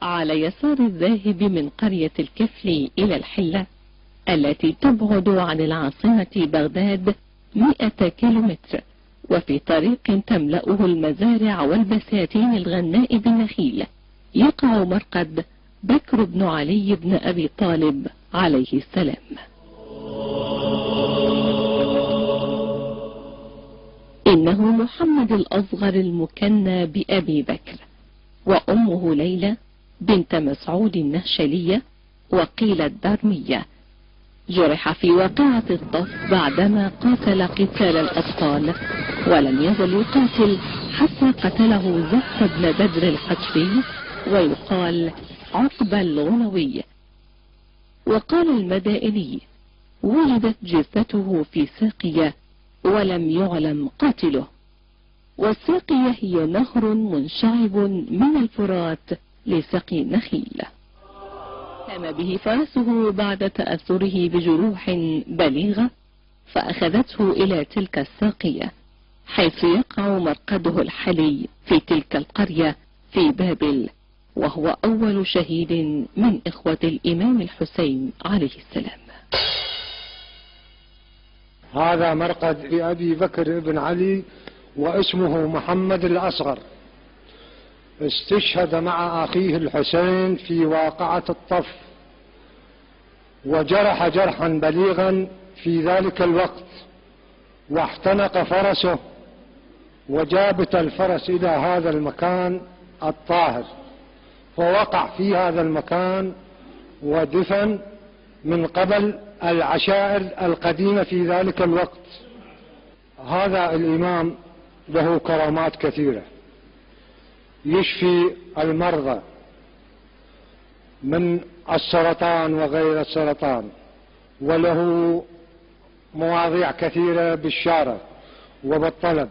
على يسار الذاهب من قرية الكفل إلى الحلة التي تبعد عن العاصمة بغداد 100 كيلومتر، وفي طريق تملأه المزارع والبساتين الغناء بالنخيل، يقع مرقد بكر بن علي بن أبي طالب عليه السلام. إنه محمد الأصغر المكنى بأبي بكر، وأمه ليلى بنت مسعود النهشلية وقيل الدرمية. جرح في واقعة الطف بعدما قاتل قتال الأطفال، ولم يزل يقاتل حتى قتله زفت بن بدر الحجبي ويقال عقبة الغنوي. وقال المدائني: وجدت جثته في ساقية ولم يعلم قاتله. والساقية هي نهر منشعب من الفرات لسقي النخيل. قام به فرسه بعد تأثره بجروح بليغة، فأخذته إلى تلك الساقية حيث يقع مرقده الحالي في تلك القرية في بابل، وهو أول شهيد من إخوة الإمام الحسين عليه السلام. هذا مرقد لأبي بكر بن علي واسمه محمد الأصغر، استشهد مع أخيه الحسين في واقعة الطف، وجرح جرحا بليغا في ذلك الوقت، واحتنق فرسه وجابت الفرس إلى هذا المكان الطاهر، فوقع في هذا المكان ودفن من قبل العشائر القديمة في ذلك الوقت. هذا الإمام له كرامات كثيرة، يشفي المرضى من السرطان وغير السرطان، وله مواضيع كثيرة بالشارع وبالطلب.